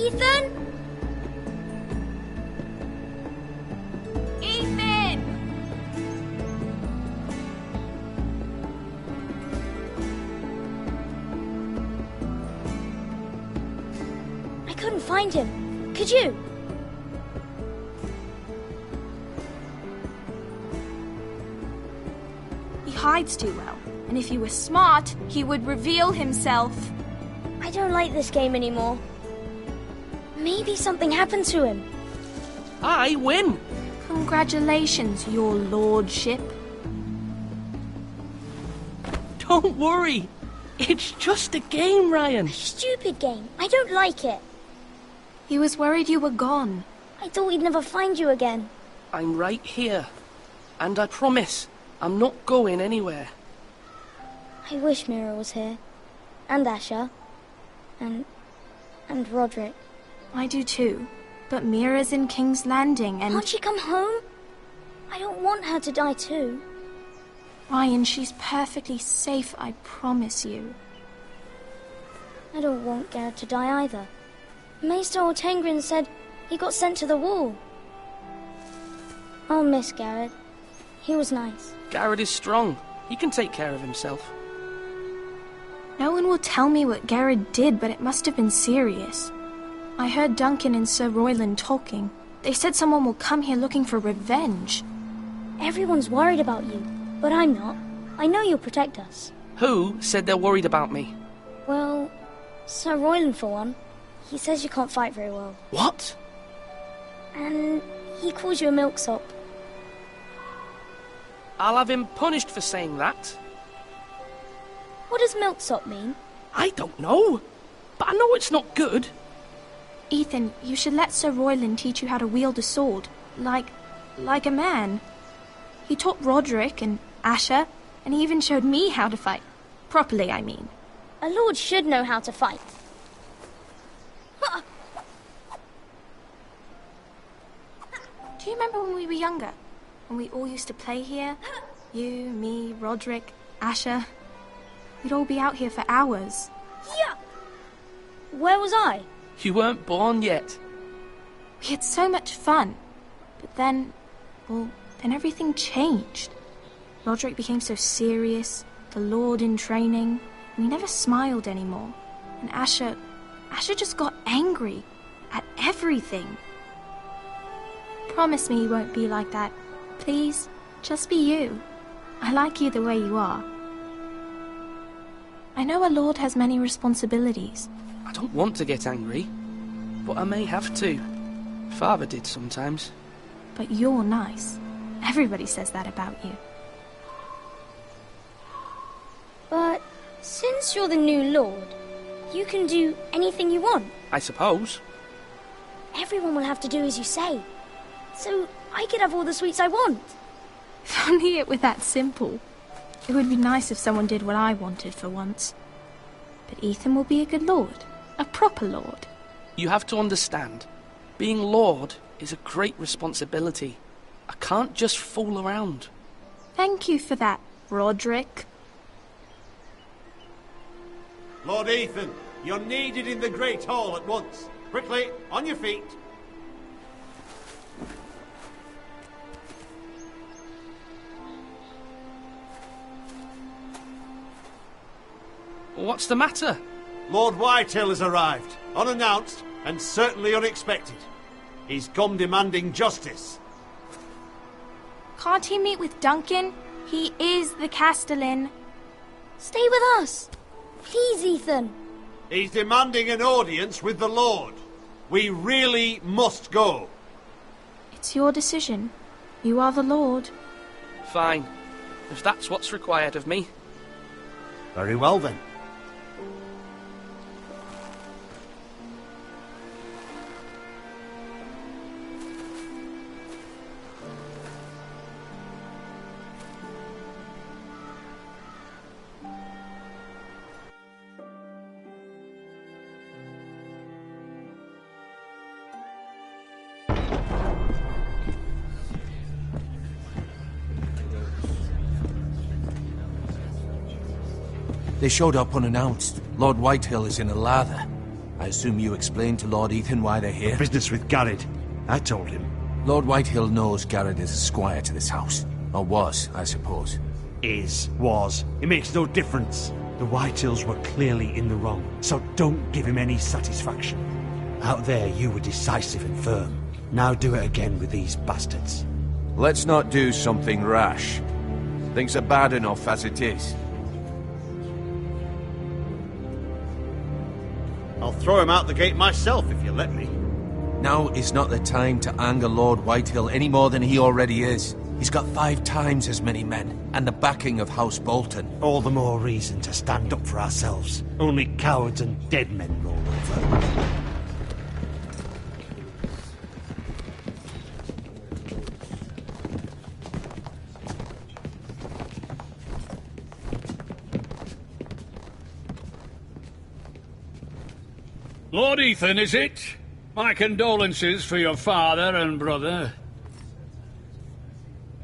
Ethan? Ethan! I couldn't find him. Could you? He hides too well, and if he were smart, he would reveal himself. I don't like this game anymore. Maybe something happened to him. I win! Congratulations, your lordship. Don't worry. It's just a game, Ryan. Stupid game. I don't like it. He was worried you were gone. I thought we'd never find you again. I'm right here. And I promise, I'm not going anywhere. I wish Mira was here. And Asher. And Roderick. I do too. But Mira's in King's Landing and... Can't she come home? I don't want her to die too. Ryan, she's perfectly safe, I promise you. I don't want Garrett to die either. Maester Ortengrin said he got sent to the wall. I'll miss Garrett. He was nice. Garrett is strong. He can take care of himself. No one will tell me what Garrett did, but it must have been serious. I heard Duncan and Sir Royland talking. They said someone will come here looking for revenge. Everyone's worried about you, but I'm not. I know you'll protect us. Who said they're worried about me? Well, Sir Royland for one. He says you can't fight very well. What? And he calls you a milksop. I'll have him punished for saying that. What does milksop mean? I don't know, but I know it's not good. Ethan, you should let Sir Royland teach you how to wield a sword. Like a man. He taught Roderick and Asher, and he even showed me how to fight. Properly, I mean. A lord should know how to fight. Do you remember when we were younger? When we all used to play here? You, me, Roderick, Asher. We'd all be out here for hours. Yeah. Where was I? You weren't born yet. We had so much fun. But then everything changed. Roderick became so serious, the Lord in training, and he never smiled anymore. And Asher just got angry at everything. Promise me you won't be like that. Please, just be you. I like you the way you are. I know a lord has many responsibilities. I don't want to get angry, but I may have to. Father did sometimes. But you're nice. Everybody says that about you. But since you're the new lord, you can do anything you want. I suppose. Everyone will have to do as you say. So I could have all the sweets I want. If only it were that simple. It would be nice if someone did what I wanted for once. But Ethan will be a good lord. A proper lord. You have to understand, being lord is a great responsibility. I can't just fool around. Thank you for that, Roderick. Lord Ethan, you're needed in the Great Hall at once. Quickly, on your feet. What's the matter? Lord Whitehill has arrived, unannounced and certainly unexpected. He's come demanding justice. Can't he meet with Duncan? He is the Castellan. Stay with us. Please, Ethan. He's demanding an audience with the Lord. We really must go. It's your decision. You are the Lord. Fine, if that's what's required of me. Very well then. They showed up unannounced. Lord Whitehill is in a lather. I assume you explained to Lord Ethan why they're here? Business with Garrett. I told him. Lord Whitehill knows Garrett is a squire to this house. Or was, I suppose. Was. It makes no difference. The Whitehills were clearly in the wrong, so don't give him any satisfaction. Out there, you were decisive and firm. Now do it again with these bastards. Let's not do something rash. Things are bad enough as it is. I'll throw him out the gate myself if you let me. Now is not the time to anger Lord Whitehill any more than he already is. He's got 5 times as many men, and the backing of House Bolton. All the more reason to stand up for ourselves. Only cowards and dead men roll over. Lord Ethan, is it? My condolences for your father and brother.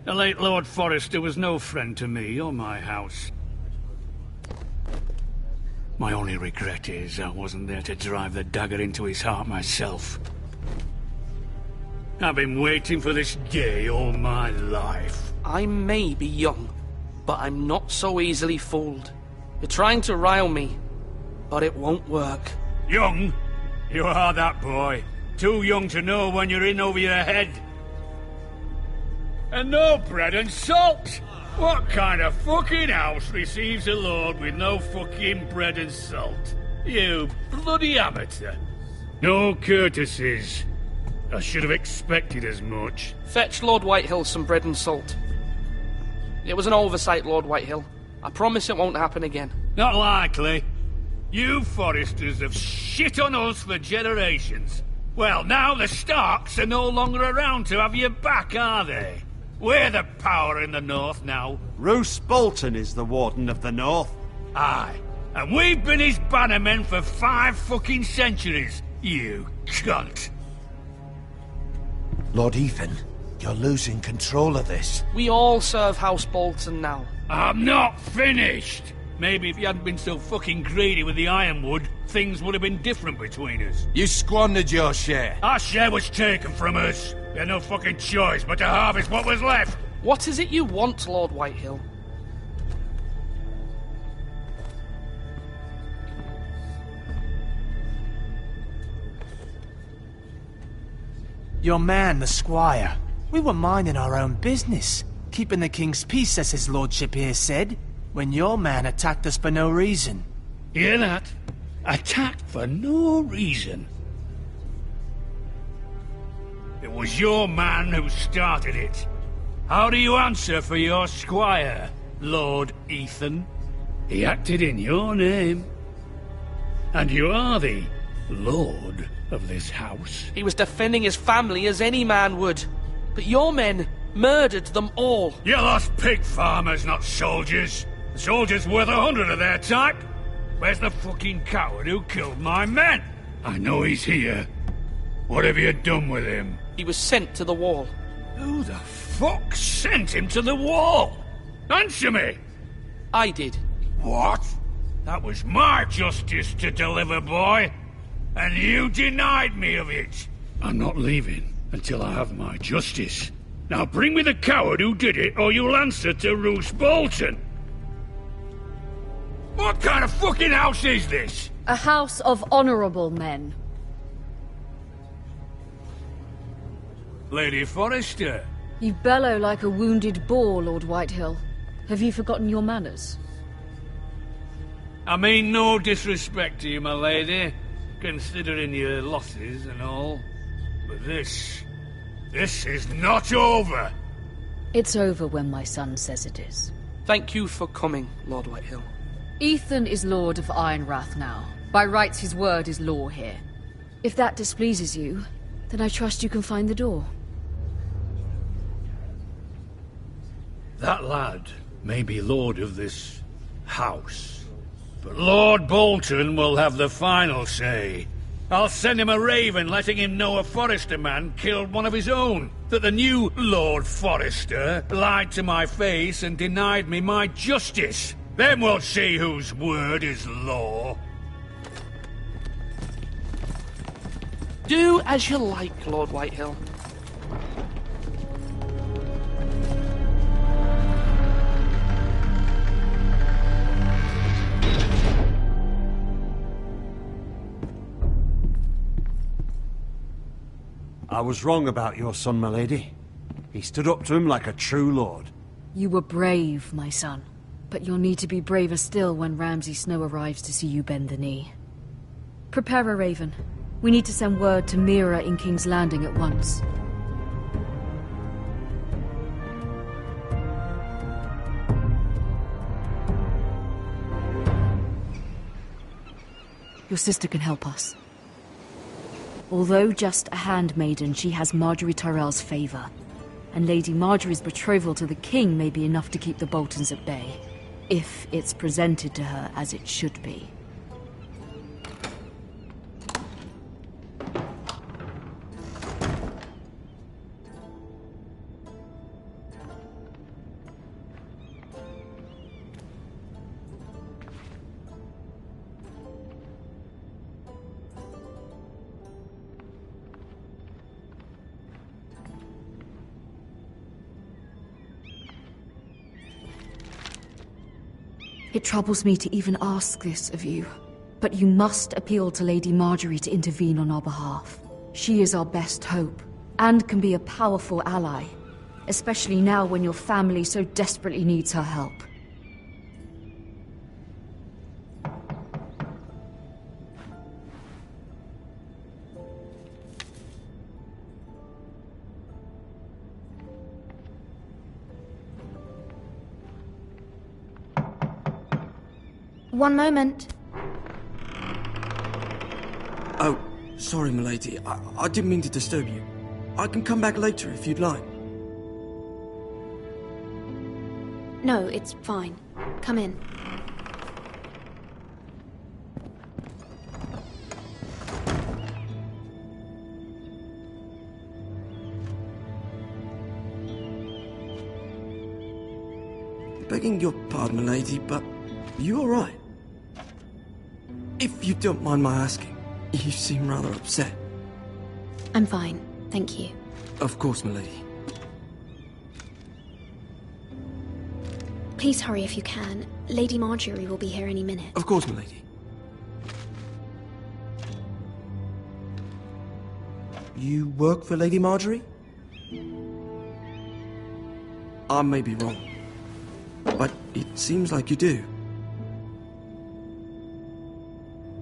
The late Lord Forrester was no friend to me or my house. My only regret is I wasn't there to drive the dagger into his heart myself. I've been waiting for this day all my life. I may be young, but I'm not so easily fooled. You're trying to rile me, but it won't work. Young? You are that boy. Too young to know when you're in over your head. And no bread and salt! What kind of fucking house receives a lord with no fucking bread and salt? You bloody amateur. No courtesies. I should have expected as much. Fetch Lord Whitehill some bread and salt. It was an oversight, Lord Whitehill. I promise it won't happen again. Not likely. You Forresters have shit on us for generations. Well, now the Starks are no longer around to have your back, are they? We're the power in the north now. Roose Bolton is the Warden of the North. Aye. And we've been his bannermen for 5 fucking centuries, you cunt. Lord Ethan, you're losing control of this. We all serve House Bolton now. I'm not finished! Maybe if you hadn't been so fucking greedy with the ironwood, things would have been different between us. You squandered your share. Our share was taken from us. We had no fucking choice but to harvest what was left. What is it you want, Lord Whitehill? Your man, the squire. We were minding our own business, keeping the king's peace, as his lordship here said, when your man attacked us for no reason. Hear that? Attacked for no reason. It was your man who started it. How do you answer for your squire, Lord Ethan? He acted in your name. And you are the lord of this house. He was defending his family as any man would. But your men murdered them all. You lost pig farmers, not soldiers. The soldiers worth 100 of their type. Where's the fucking coward who killed my men? I know he's here. What have you done with him? He was sent to the wall. Who the fuck sent him to the wall? Answer me! I did. What? That was my justice to deliver, boy. And you denied me of it. I'm not leaving until I have my justice. Now bring me the coward who did it, or you'll answer to Roose Bolton. What kind of fucking house is this? A house of honorable men. Lady Forrester. You bellow like a wounded boar, Lord Whitehill. Have you forgotten your manners? I mean no disrespect to you, my lady, considering your losses and all. But this is not over. It's over when my son says it is. Thank you for coming, Lord Whitehill. Ethan is Lord of Ironrath now. By rights, his word is law here. If that displeases you, then I trust you can find the door. That lad may be lord of this house, but Lord Bolton will have the final say. I'll send him a raven letting him know a Forrester man killed one of his own, that the new Lord Forrester lied to my face and denied me my justice. Then we'll see whose word is law. Do as you like, Lord Whitehill. I was wrong about your son, my lady. He stood up to him like a true lord. You were brave, my son. But you'll need to be braver still when Ramsay Snow arrives to see you bend the knee. Prepare a raven. We need to send word to Mira in King's Landing at once. Your sister can help us. Although just a handmaiden, she has Marjorie Tyrell's favor. And Lady Marjorie's betrothal to the king may be enough to keep the Boltons at bay. If it's presented to her as it should be. It troubles me to even ask this of you, but you must appeal to Lady Marjorie to intervene on our behalf. She is our best hope, and can be a powerful ally, especially now when your family so desperately needs her help. One moment. Oh, sorry, milady. I didn't mean to disturb you. I can come back later if you'd like. No, it's fine. Come in. Begging your pardon, milady, but you all right? If you don't mind my asking, you seem rather upset. I'm fine, thank you. Of course, milady. Please hurry if you can. Lady Marjorie will be here any minute. Of course, milady. You work for Lady Marjorie? I may be wrong, but it seems like you do.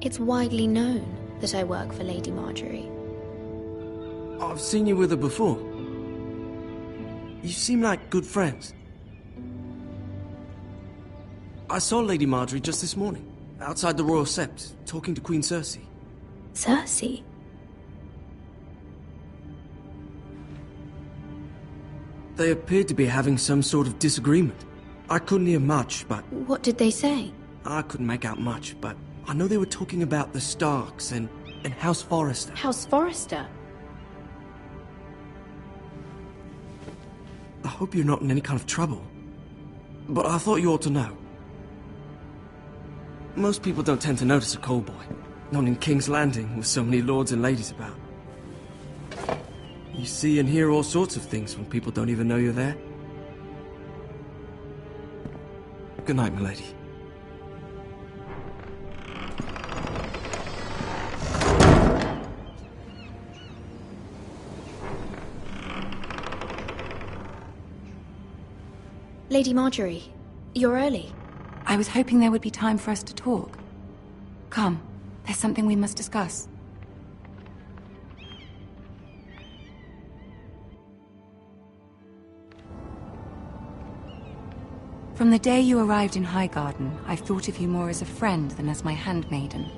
It's widely known that I work for Lady Marjorie. I've seen you with her before. You seem like good friends. I saw Lady Marjorie just this morning, outside the Royal Sept, talking to Queen Cersei. Cersei? They appeared to be having some sort of disagreement. I couldn't hear much, but... What did they say? I couldn't make out much, but I know they were talking about the Starks and House Forrester. House Forrester? I hope you're not in any kind of trouble, but I thought you ought to know. Most people don't tend to notice a call boy, not in King's Landing with so many lords and ladies about. You see and hear all sorts of things when people don't even know you're there. Good night, milady. Lady Marjorie, you're early. I was hoping there would be time for us to talk. Come, there's something we must discuss. From the day you arrived in Highgarden, I've thought of you more as a friend than as my handmaiden.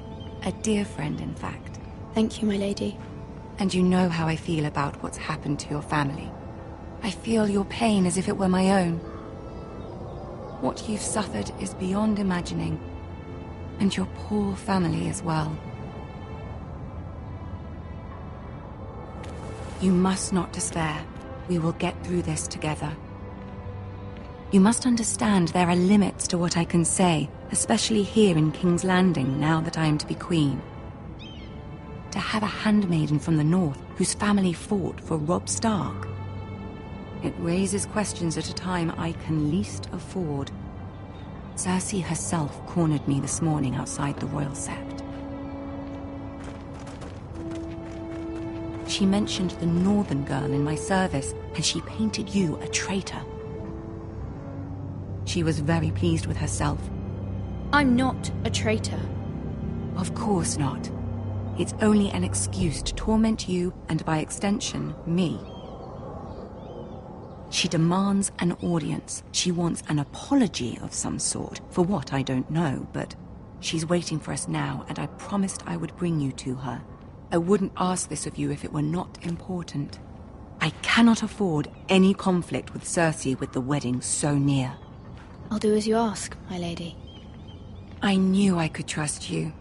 A dear friend, in fact. Thank you, my lady. And you know how I feel about what's happened to your family. I feel your pain as if it were my own. What you've suffered is beyond imagining. And your poor family as well. You must not despair. We will get through this together. You must understand there are limits to what I can say, especially here in King's Landing, now that I am to be queen. to have a handmaiden from the north whose family fought for Robb Stark? It raises questions at a time I can least afford. Cersei herself cornered me this morning outside the Royal Sept. She mentioned the northern girl in my service, and she painted you a traitor. She was very pleased with herself. I'm not a traitor. Of course not. It's only an excuse to torment you, and by extension, me. She demands an audience. She wants an apology of some sort. For what, I don't know, but she's waiting for us now, and I promised I would bring you to her. I wouldn't ask this of you if it were not important. I cannot afford any conflict with Cersei with the wedding so near. I'll do as you ask, my lady. I knew I could trust you.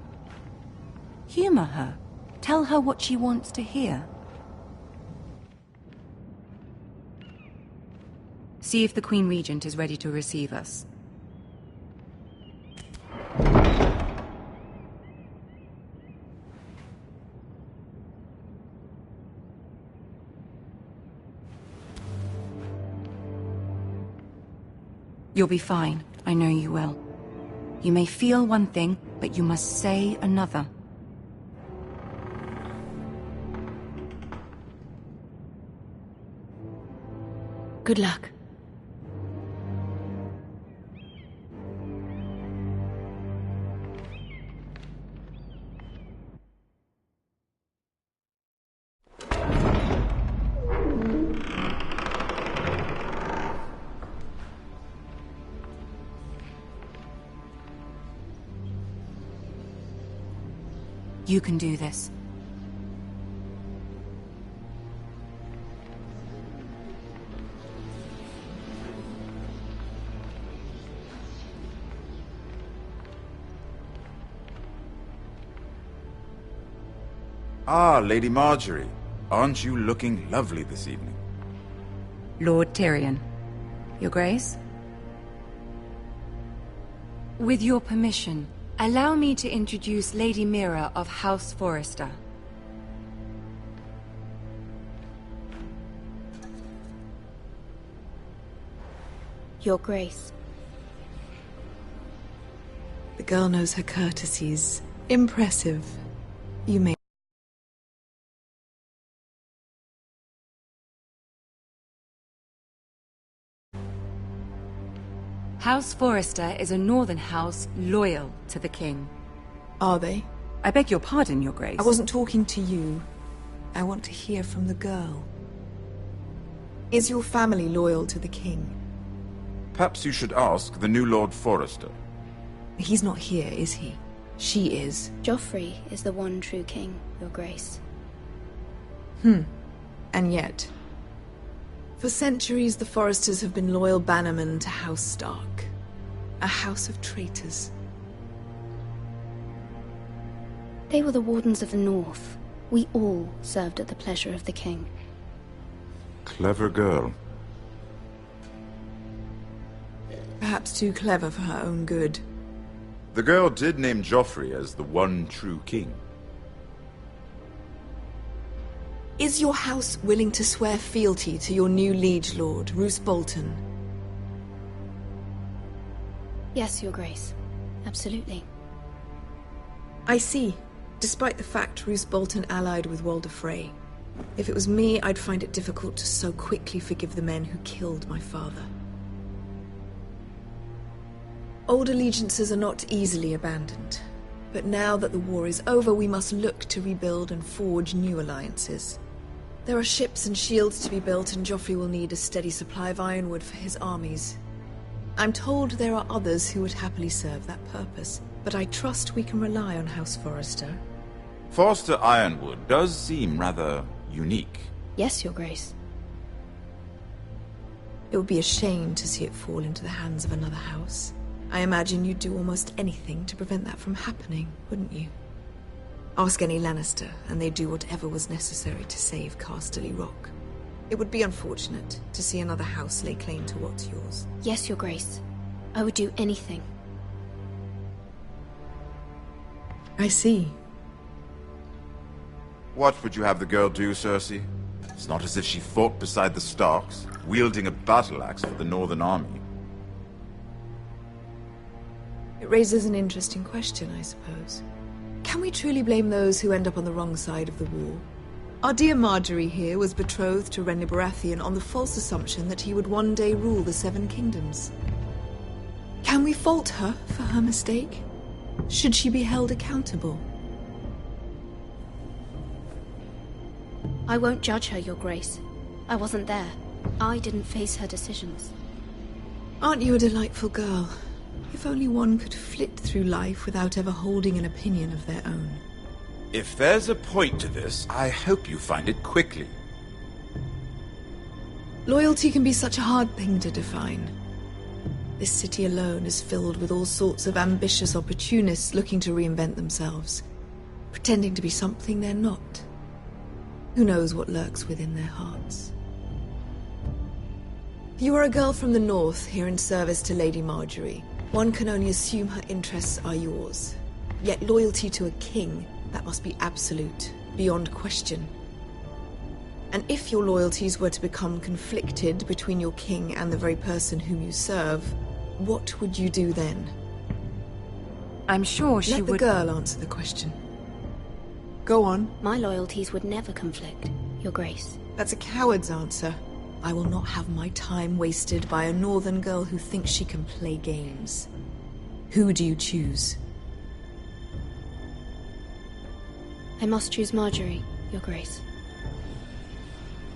Humor her. Tell her what she wants to hear. See if the Queen Regent is ready to receive us. You'll be fine. I know you will. You may feel one thing, but you must say another. Good luck. You can do this. Ah, Lady Marjorie. Aren't you looking lovely this evening? Lord Tyrion. Your Grace? With your permission, allow me to introduce Lady Mira of House Forrester. Your Grace. The girl knows her courtesies. Impressive. You may... House Forrester is a northern house loyal to the king. Are they? I beg your pardon, Your Grace. I wasn't talking to you. I want to hear from the girl. Is your family loyal to the king? Perhaps you should ask the new Lord Forrester. He's not here, is he? She is. Joffrey is the one true king, Your Grace. And yet... For centuries, the Forresters have been loyal bannermen to House Stark. A house of traitors. They were the Wardens of the North. We all served at the pleasure of the king. Clever girl. Perhaps too clever for her own good. The girl did name Joffrey as the one true king. Is your house willing to swear fealty to your new liege lord, Roose Bolton? Yes, Your Grace. Absolutely. I see. Despite the fact Roose Bolton allied with Walder Frey. If it was me, I'd find it difficult to so quickly forgive the men who killed my father. Old allegiances are not easily abandoned. But now that the war is over, we must look to rebuild and forge new alliances. There are ships and shields to be built, and Joffrey will need a steady supply of ironwood for his armies. I'm told there are others who would happily serve that purpose, but I trust we can rely on House Forrester. Forrester Ironwood does seem rather unique. Yes, Your Grace. It would be a shame to see it fall into the hands of another house. I imagine you'd do almost anything to prevent that from happening, wouldn't you? Ask any Lannister, and they'd do whatever was necessary to save Casterly Rock. It would be unfortunate to see another house lay claim to what's yours. Yes, Your Grace. I would do anything. I see. What would you have the girl do, Cersei? It's not as if she fought beside the Starks, wielding a battle axe for the Northern Army. It raises an interesting question, I suppose. Can we truly blame those who end up on the wrong side of the war? Our dear Marjorie here was betrothed to Renly Baratheon on the false assumption that he would one day rule the Seven Kingdoms. Can we fault her for her mistake? Should she be held accountable? I won't judge her, Your Grace. I wasn't there. I didn't face her decisions. Aren't you a delightful girl? If only one could flit through life without ever holding an opinion of their own. If there's a point to this, I hope you find it quickly. Loyalty can be such a hard thing to define. This city alone is filled with all sorts of ambitious opportunists looking to reinvent themselves, pretending to be something they're not. Who knows what lurks within their hearts? You are a girl from the north, here in service to Lady Marjorie. One can only assume her interests are yours. Yet loyalty to a king, that must be absolute, beyond question. And if your loyalties were to become conflicted between your king and the very person whom you serve, what would you do then? I'm sure she would... Let the girl answer the question. Go on. My loyalties would never conflict, Your Grace. That's a coward's answer. I will not have my time wasted by a northern girl who thinks she can play games. Who do you choose? I must choose Marjorie, Your Grace.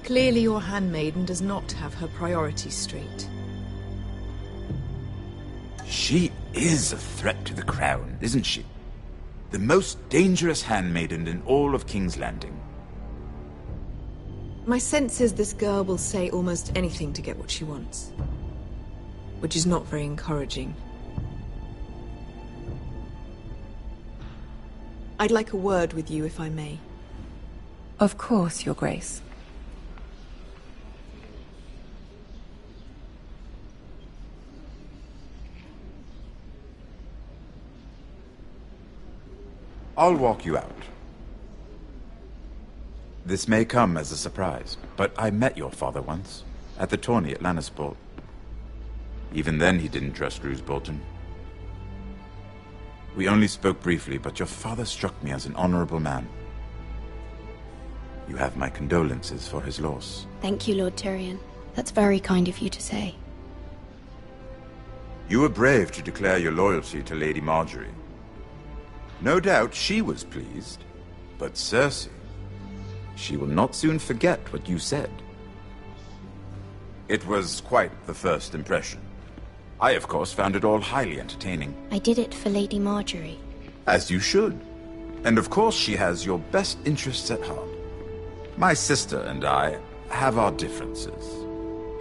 Clearly your handmaiden does not have her priorities straight. She is a threat to the crown, isn't she? The most dangerous handmaiden in all of King's Landing. My sense is this girl will say almost anything to get what she wants. Which is not very encouraging. I'd like a word with you, if I may. Of course, Your Grace. I'll walk you out. This may come as a surprise, but I met your father once, at the tourney at Lannisport. Even then he didn't trust Roose Bolton. We only spoke briefly, but your father struck me as an honorable man. You have my condolences for his loss. Thank you, Lord Tyrion. That's very kind of you to say. You were brave to declare your loyalty to Lady Marjorie. No doubt she was pleased, but Cersei, she will not soon forget what you said. It was quite the first impression. I, of course, found it all highly entertaining. I did it for Lady Marjorie. As you should. And of course she has your best interests at heart. My sister and I have our differences.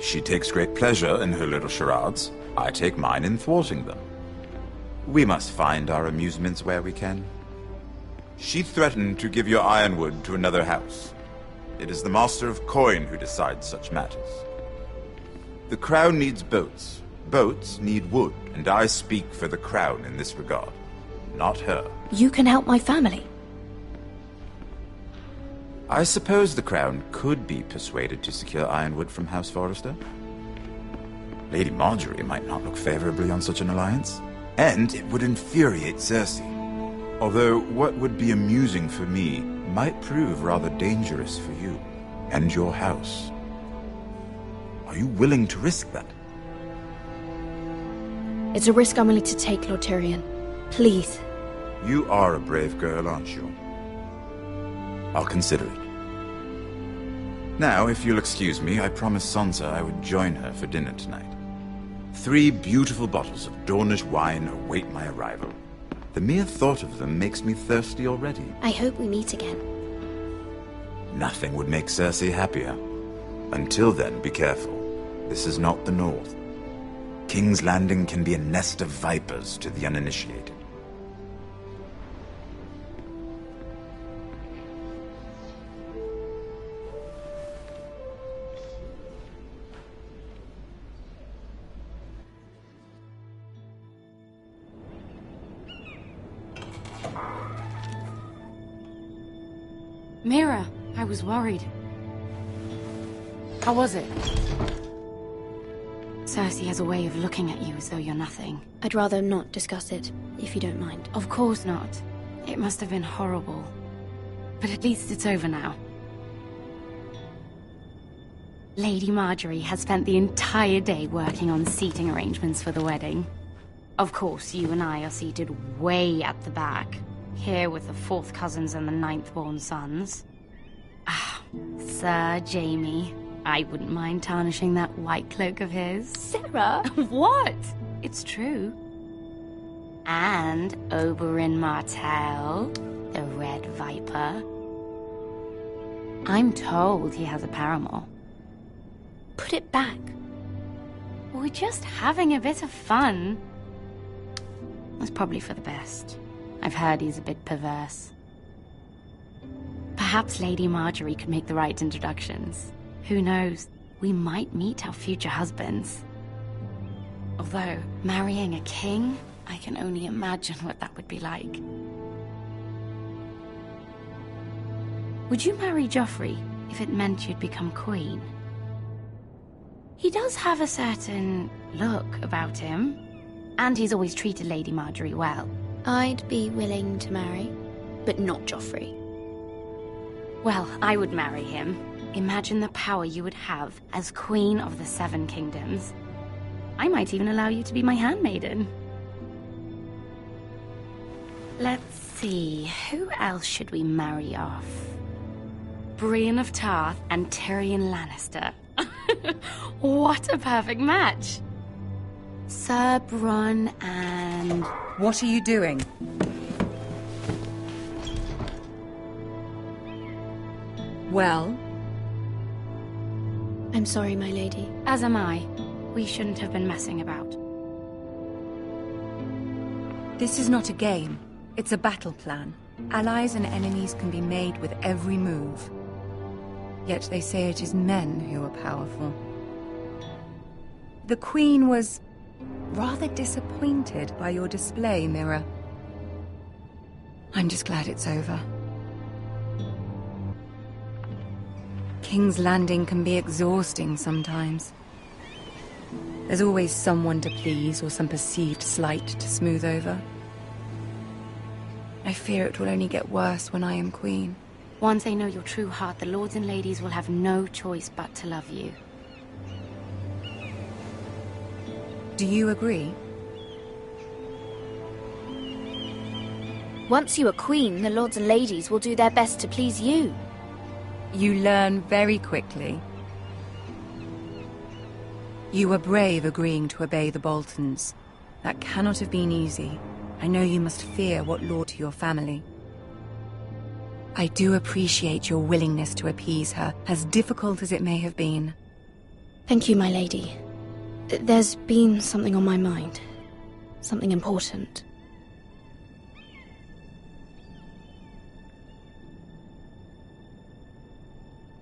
She takes great pleasure in her little charades. I take mine in thwarting them. We must find our amusements where we can. She threatened to give your ironwood to another house. It is the Master of Coin who decides such matters. The crown needs boats. Boats need wood, and I speak for the crown in this regard, not her. You can help my family. I suppose the crown could be persuaded to secure ironwood from House Forrester. Lady Marjorie might not look favorably on such an alliance, and it would infuriate Cersei. Although what would be amusing for me might prove rather dangerous for you and your house. Are you willing to risk that? It's a risk I'm willing to take, Lord Tyrion. Please. You are a brave girl, aren't you? I'll consider it. Now, if you'll excuse me, I promised Sansa I would join her for dinner tonight. 3 beautiful bottles of Dornish wine await my arrival. The mere thought of them makes me thirsty already. I hope we meet again. Nothing would make Cersei happier. Until then, be careful. This is not the North. King's Landing can be a nest of vipers to the uninitiated. Mira, I was worried. How was it? Cersei has a way of looking at you as though you're nothing. I'd rather not discuss it, if you don't mind. Of course not. It must have been horrible. But at least it's over now. Lady Marjorie has spent the entire day working on seating arrangements for the wedding. Of course, you and I are seated way at the back, here with the 4th cousins and the 9th-born sons. Ah, Sir Jaime. I wouldn't mind tarnishing that white cloak of his. Sarah! What? It's true. And Oberyn Martell, the Red Viper. I'm told he has a paramour. Put it back. We're just having a bit of fun. That's probably for the best. I've heard he's a bit perverse. Perhaps Lady Marjorie could make the right introductions. Who knows? We might meet our future husbands. Although, marrying a king, I can only imagine what that would be like. Would you marry Joffrey if it meant you'd become queen? He does have a certain look about him, and he's always treated Lady Marjorie well. I'd be willing to marry, but not Joffrey. Well, I would marry him. Imagine the power you would have as Queen of the 7 Kingdoms. I might even allow you to be my handmaiden. Let's see, who else should we marry off? Brienne of Tarth and Tyrion Lannister. What a perfect match! Sir Bronn and... What are you doing? Well? I'm sorry, my lady. As am I. We shouldn't have been messing about. This is not a game. It's a battle plan. Allies and enemies can be made with every move. Yet they say it is men who are powerful. The Queen was rather disappointed by your display, Mira. I'm just glad it's over. King's Landing can be exhausting sometimes. There's always someone to please or some perceived slight to smooth over. I fear it will only get worse when I am queen. Once they know your true heart, the lords and ladies will have no choice but to love you. Do you agree? Once you are queen, the lords and ladies will do their best to please you. You learn very quickly. You were brave agreeing to obey the Boltons. That cannot have been easy. I know you must fear what lord to your family. I do appreciate your willingness to appease her, as difficult as it may have been. Thank you, my lady. There's been something on my mind. Something important.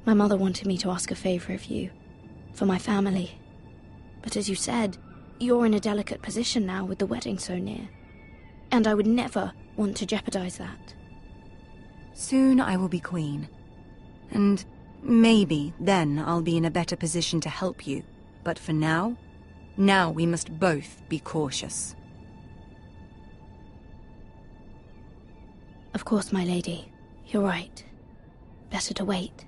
My mother wanted me to ask a favor of you, for my family. But as you said, you're in a delicate position now with the wedding so near. And I would never want to jeopardize that. Soon I will be queen. And maybe then I'll be in a better position to help you. But for now we must both be cautious. Of course, my lady. You're right. Better to wait.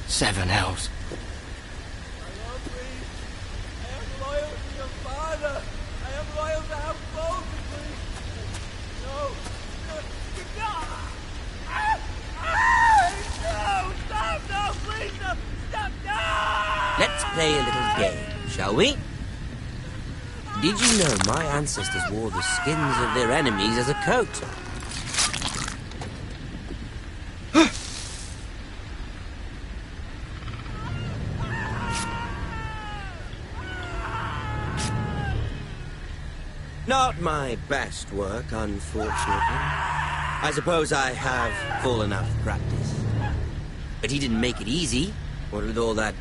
Seven hells. Let's play a little game, shall we? Did you know my ancestors wore the skins of their enemies as a coat? Not my best work, unfortunately. I suppose I have full enough practice. But he didn't make it easy, what with all that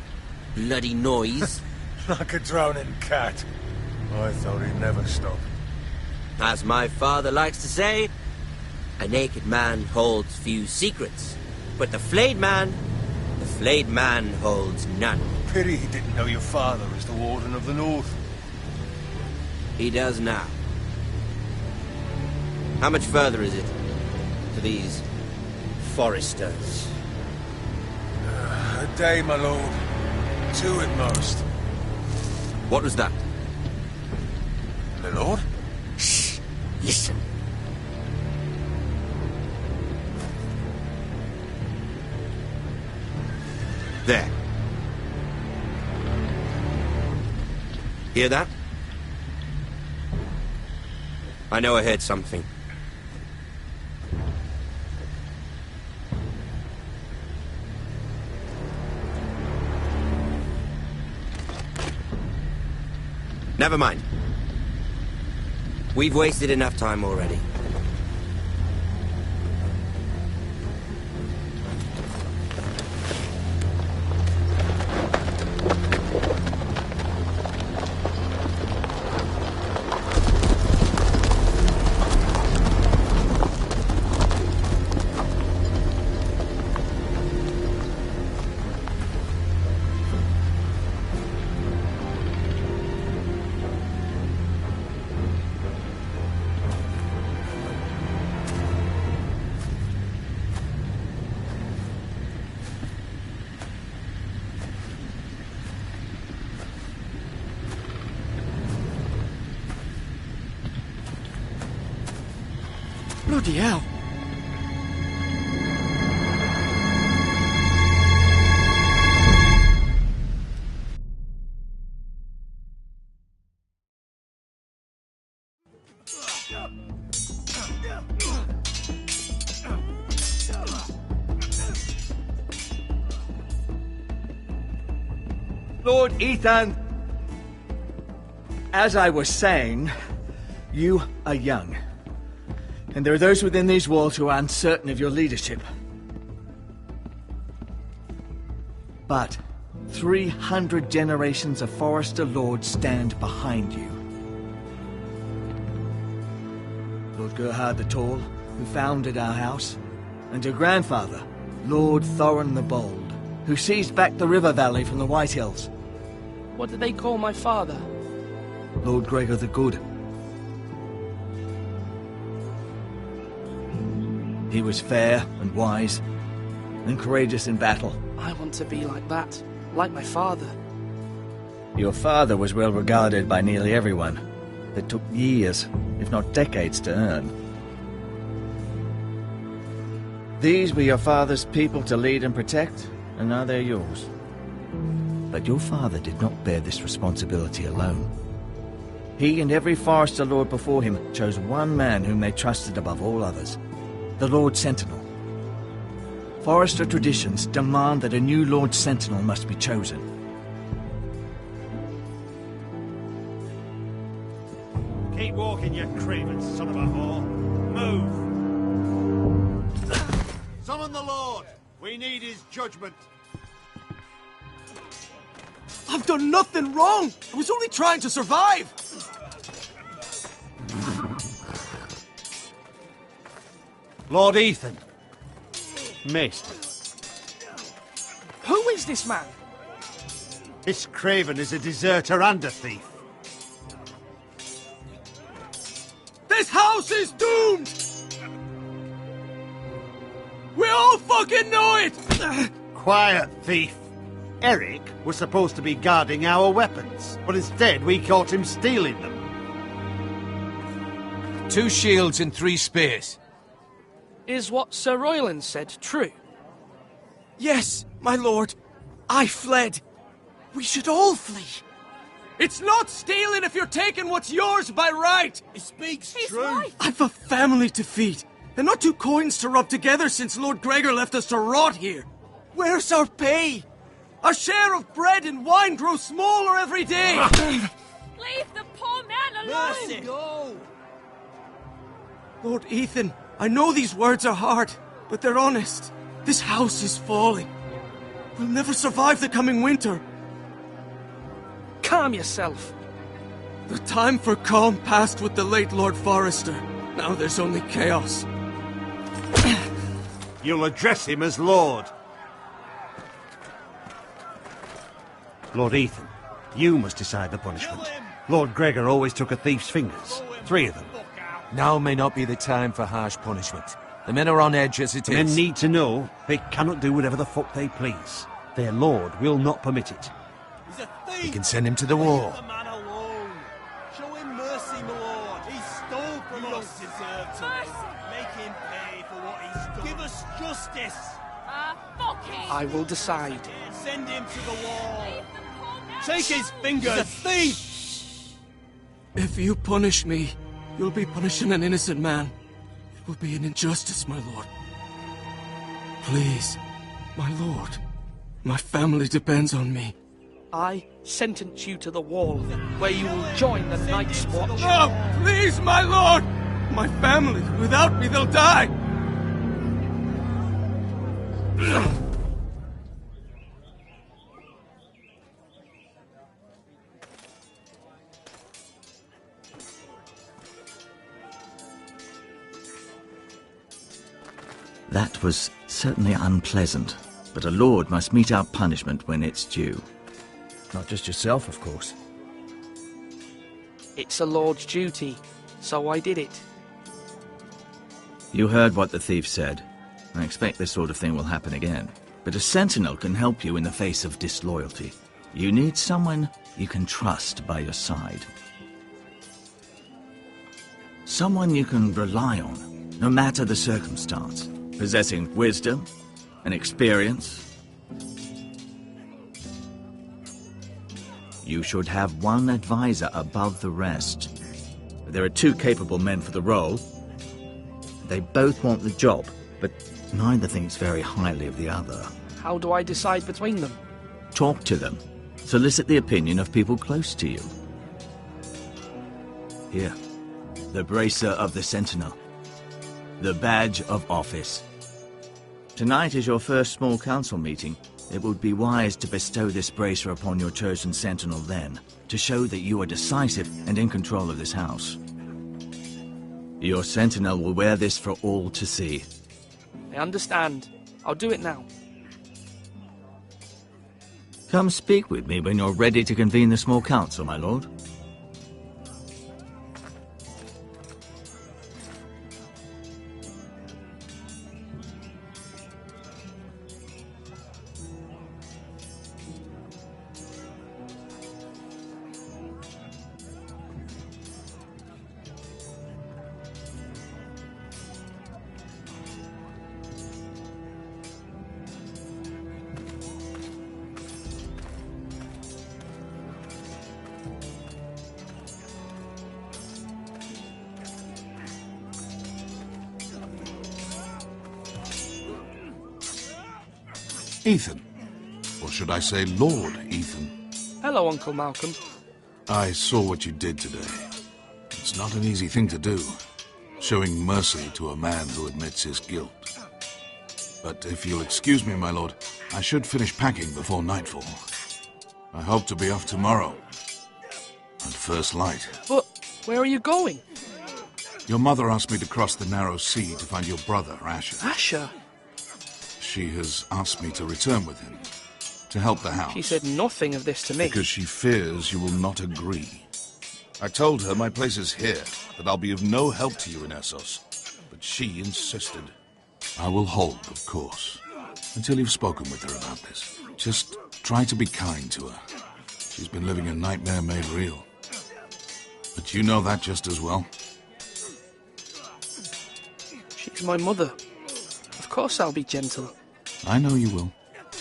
bloody noise. Like a drowning cat. I thought he'd never stop. As my father likes to say, a naked man holds few secrets, but the flayed man holds none. Pity he didn't know your father was the Warden of the North. He does now. How much further is it to these foresters? A day, my lord. 2 at most. What was that? My lord? Shh! Listen. There. Hear that? I know I heard something. Never mind. We've wasted enough time already. Bloody hell. Lord Ethan, as I was saying, you are young. And there are those within these walls who are uncertain of your leadership. But 300 generations of Forester Lords stand behind you. Lord Gerhard the Tall, who founded our house, and your grandfather, Lord Thorin the Bold, who seized back the river valley from the White Hills. What did they call my father? Lord Gregor the Good. He was fair and wise, and courageous in battle. I want to be like that, like my father. Your father was well regarded by nearly everyone. It took years, if not decades, to earn. These were your father's people to lead and protect, and now they're yours. But your father did not bear this responsibility alone. He and every Forester Lord before him chose one man whom they trusted above all others. The Lord Sentinel. Forester traditions demand that a new Lord Sentinel must be chosen. Keep walking, you craven son of a whore. Move! Summon the Lord! We need his judgment. I've done nothing wrong! I was only trying to survive! Lord Ethan. Missed. Who is this man? This craven is a deserter and a thief. This house is doomed! We all fucking know it! Quiet, thief. Eric was supposed to be guarding our weapons, but instead we caught him stealing them. 2 shields and 3 spears. Is what Sir Royland said true? Yes, my lord. I fled. We should all flee. It's not stealing if you're taking what's yours by right. He speaks He's true. right. I've a family to feed, and not 2 coins to rub together since Lord Gregor left us to rot here. Where's our pay? Our share of bread and wine grows smaller every day. Leave the poor man alone! Mercy. Go. Lord Ethan, I know these words are hard, but they're honest. This house is falling. We'll never survive the coming winter. Calm yourself. The time for calm passed with the late Lord Forrester. Now there's only chaos. You'll address him as Lord. Lord Ethan, you must decide the punishment. Lord Gregor always took a thief's fingers. 3 of them. Now may not be the time for harsh punishment. The men are on edge as it The men is. need to know they cannot do whatever the fuck they please. Their lord will not permit it. He's a thief! We can send him to the war. Leave the man alone. Show him mercy, my lord. He stole from us. You don't deserve to live. Make him pay for what he's done. Give us justice. Fuck him! I will decide. Send him to the wall. Take his fingers. He's a thief! If you punish me, you'll be punishing an innocent man. It will be an injustice, my lord. Please, my lord. My family depends on me. I sentence you to the wall, where you will join the Night's Watch. No, please, my lord! My family, without me, they'll die! That was certainly unpleasant, but a lord must mete out punishment when it's due. Not just yourself, of course. It's a lord's duty, so I did it. You heard what the thief said. I expect this sort of thing will happen again. But a sentinel can help you in the face of disloyalty. You need someone you can trust by your side. Someone you can rely on, no matter the circumstance. Possessing wisdom and experience. You should have one advisor above the rest. There are 2 capable men for the role. They both want the job, but neither thinks very highly of the other. How do I decide between them? Talk to them. Solicit the opinion of people close to you. Here, the bracer of the Sentinel. The badge of office. Tonight is your first small council meeting. It would be wise to bestow this bracer upon your chosen sentinel then, to show that you are decisive and in control of this house. Your sentinel will wear this for all to see. I understand. I'll do it now. Come speak with me when you're ready to convene the small council, my lord. Ethan. Or should I say Lord Ethan? Hello, Uncle Malcolm. I saw what you did today. It's not an easy thing to do, showing mercy to a man who admits his guilt. But if you'll excuse me, my lord, I should finish packing before nightfall. I hope to be off tomorrow, at first light. But where are you going? Your mother asked me to cross the narrow sea to find your brother, Asher. Asher? She has asked me to return with him, to help the house. She said nothing of this to me. Because she fears you will not agree. I told her my place is here, that I'll be of no help to you in Essos. But she insisted. I will hold, of course, until you've spoken with her about this. Just try to be kind to her. She's been living a nightmare made real. But you know that just as well. She's my mother. Of course I'll be gentle. I know you will.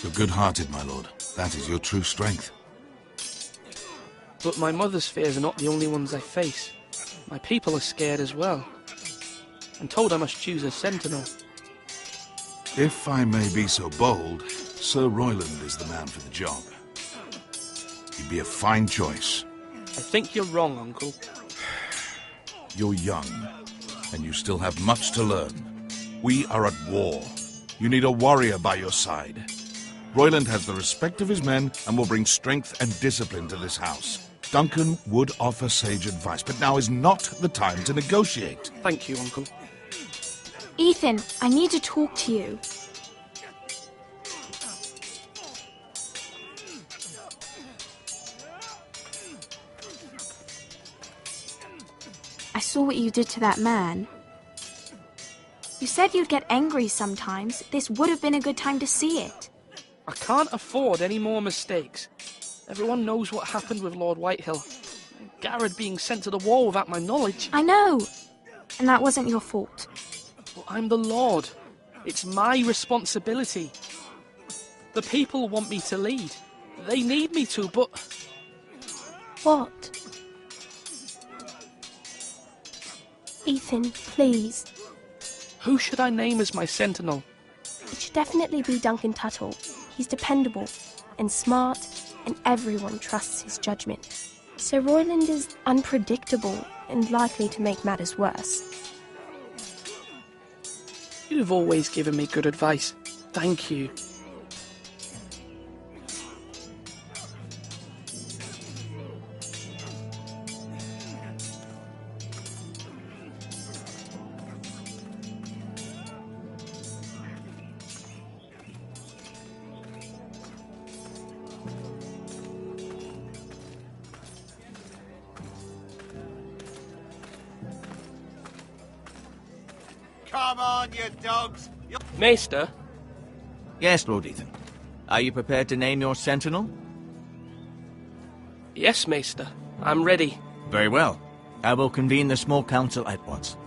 You're good-hearted, my lord. That is your true strength. But my mother's fears are not the only ones I face. My people are scared as well. I'm told I must choose a sentinel. If I may be so bold, Sir Royland is the man for the job. He'd be a fine choice. I think you're wrong, Uncle. You're young. and you still have much to learn. We are at war. You need a warrior by your side. Royland has the respect of his men and will bring strength and discipline to this house. Duncan would offer sage advice, but now is not the time to negotiate. Thank you, Uncle. Ethan, I need to talk to you. I saw what you did to that man. You said you'd get angry sometimes. This would have been a good time to see it. I can't afford any more mistakes. Everyone knows what happened with Lord Whitehill. Garrett being sent to the war without my knowledge. I know. And that wasn't your fault. Well, I'm the Lord. It's my responsibility. The people want me to lead. They need me to, but... What? Ethan, please. Who should I name as my sentinel? It should definitely be Duncan Tuttle. He's dependable and smart, and everyone trusts his judgment. Sir Royland is unpredictable and likely to make matters worse. You've always given me good advice. Thank you. Come on, you dogs! Maester? Yes, Lord Ethan. Are you prepared to name your sentinel? Yes, Maester. I'm ready. Very well. I will convene the small council at once.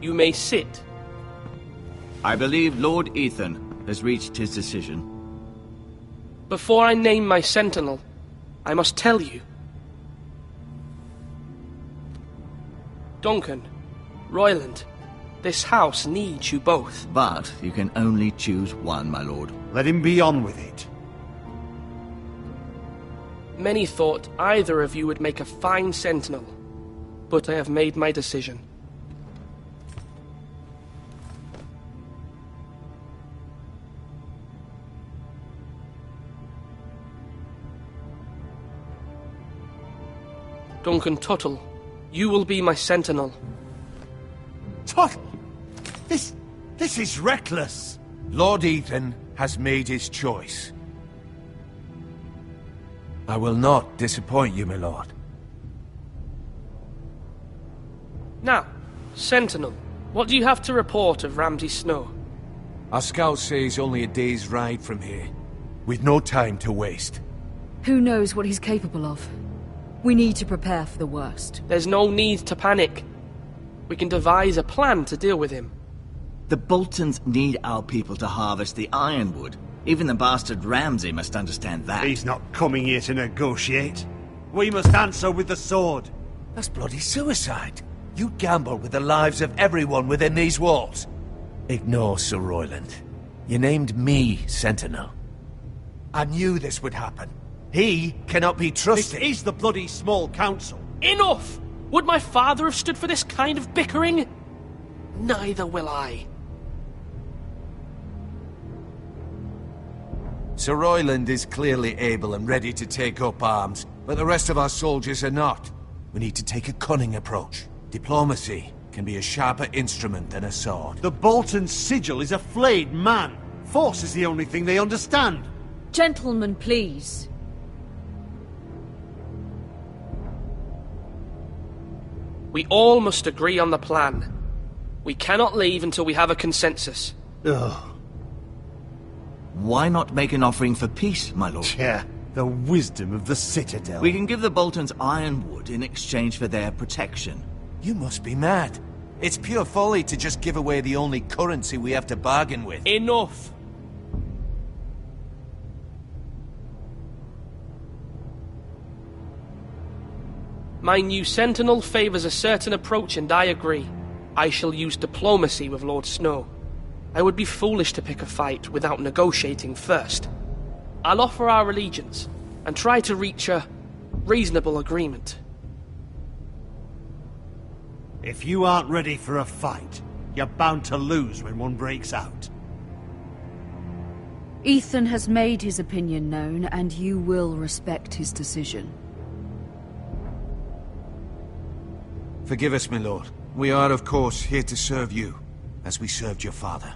You may sit. I believe Lord Ethan has reached his decision. Before I name my sentinel, I must tell you. Duncan, Royland, this house needs you both. But you can only choose one, my lord. Let him be on with it. Many thought either of you would make a fine sentinel, but I have made my decision. Duncan Tuttle, you will be my sentinel. Tuttle! This is reckless! Lord Ethan has made his choice. I will not disappoint you, my lord. Now, sentinel, what do you have to report of Ramsay Snow? Our scouts say he's only a day's ride from here, with no time to waste. Who knows what he's capable of? We need to prepare for the worst. There's no need to panic. We can devise a plan to deal with him. The Boltons need our people to harvest the ironwood. Even the bastard Ramsay must understand that. He's not coming here to negotiate. We must answer with the sword. That's bloody suicide. You gamble with the lives of everyone within these walls. Ignore Sir Royland. You named me Sentinel. I knew this would happen. He cannot be trusted. This is the bloody small council. Enough! Would my father have stood for this kind of bickering? Neither will I. Sir Royland is clearly able and ready to take up arms, but the rest of our soldiers are not. We need to take a cunning approach. Diplomacy can be a sharper instrument than a sword. The Bolton sigil is a flayed man. Force is the only thing they understand. Gentlemen, please. We all must agree on the plan. We cannot leave until we have a consensus. Ugh. Why not make an offering for peace, my lord? Yeah, The wisdom of the Citadel. We can give the Boltons ironwood in exchange for their protection. You must be mad. It's pure folly to just give away the only currency we have to bargain with. Enough! My new sentinel favours a certain approach, and I agree. I shall use diplomacy with Lord Snow. I would be foolish to pick a fight without negotiating first. I'll offer our allegiance, and try to reach a reasonable agreement. If you aren't ready for a fight, you're bound to lose when one breaks out. Ethan has made his opinion known, and you will respect his decision. Forgive us, my lord. We are, of course, here to serve you, as we served your father.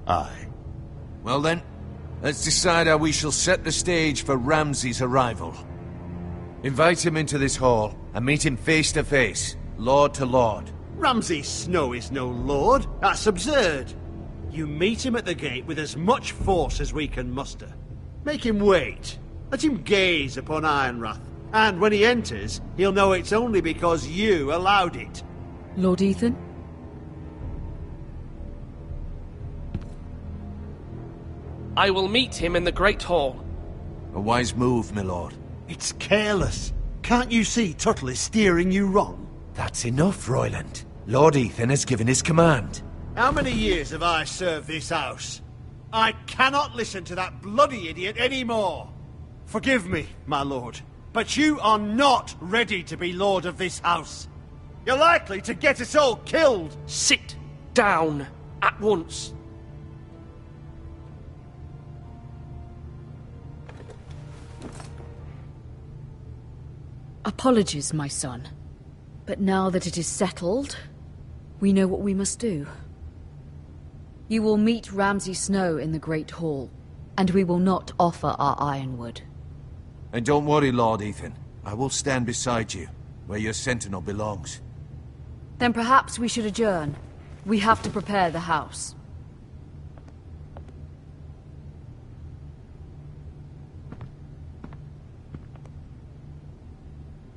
Aye. Well then, let's decide how we shall set the stage for Ramsay's arrival. Invite him into this hall, and meet him face to face, lord to lord. Ramsay Snow is no lord. That's absurd. You meet him at the gate with as much force as we can muster. Make him wait. Let him gaze upon Ironrath. And when he enters, he'll know it's only because you allowed it. Lord Ethan? I will meet him in the Great Hall. A wise move, my lord. It's careless. Can't you see Tuttle is steering you wrong? That's enough, Royland. Lord Ethan has given his command. How many years have I served this house? I cannot listen to that bloody idiot anymore. Forgive me, my lord, but you are not ready to be lord of this house. You're likely to get us all killed. Sit down at once. Apologies, my son. But now that it is settled, we know what we must do. You will meet Ramsay Snow in the Great Hall, and we will not offer our ironwood. And don't worry, Lord Ethan. I will stand beside you, where your sentinel belongs. Then perhaps we should adjourn. We have to prepare the house.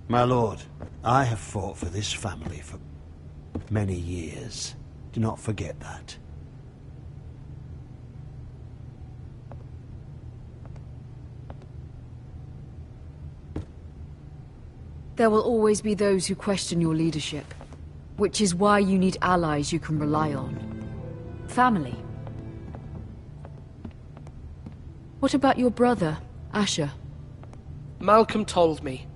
My lord, I have fought for this family for many years. Do not forget that. There will always be those who question your leadership, which is why you need allies you can rely on. Family. What about your brother, Asher? Malcolm told me.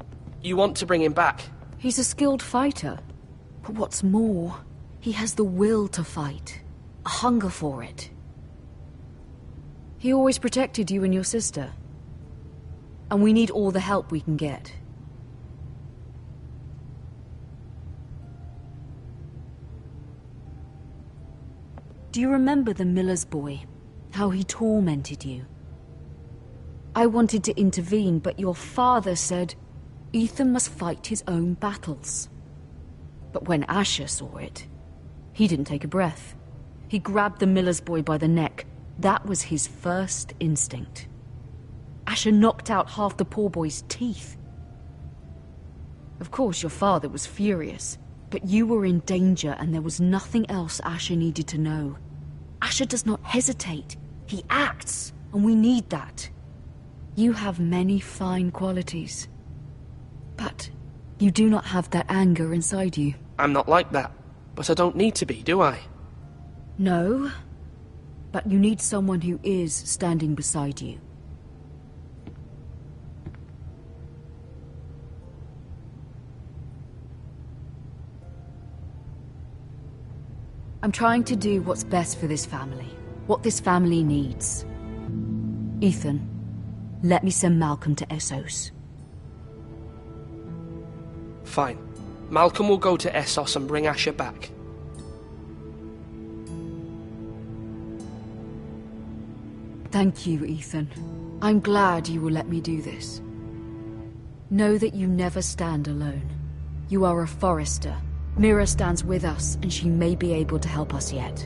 You want to bring him back? He's a skilled fighter. But what's more, he has the will to fight. A hunger for it. He always protected you and your sister. And we need all the help we can get. Do you remember the miller's boy? How he tormented you? I wanted to intervene, but your father said Ethan must fight his own battles. But when Asher saw it, he didn't take a breath. He grabbed the miller's boy by the neck. That was his first instinct. Asher knocked out half the poor boy's teeth. Of course, your father was furious, but you were in danger and there was nothing else Asher needed to know. Asher does not hesitate. He acts, and we need that. You have many fine qualities. But you do not have that anger inside you. I'm not like that, but I don't need to be, do I? No, but you need someone who is standing beside you. I'm trying to do what's best for this family, what this family needs. Ethan, let me send Malcolm to Essos. Fine. Malcolm will go to Essos and bring Asher back. Thank you, Ethan. I'm glad you will let me do this. Know that you never stand alone. You are a Forrester. Mira stands with us, and she may be able to help us yet.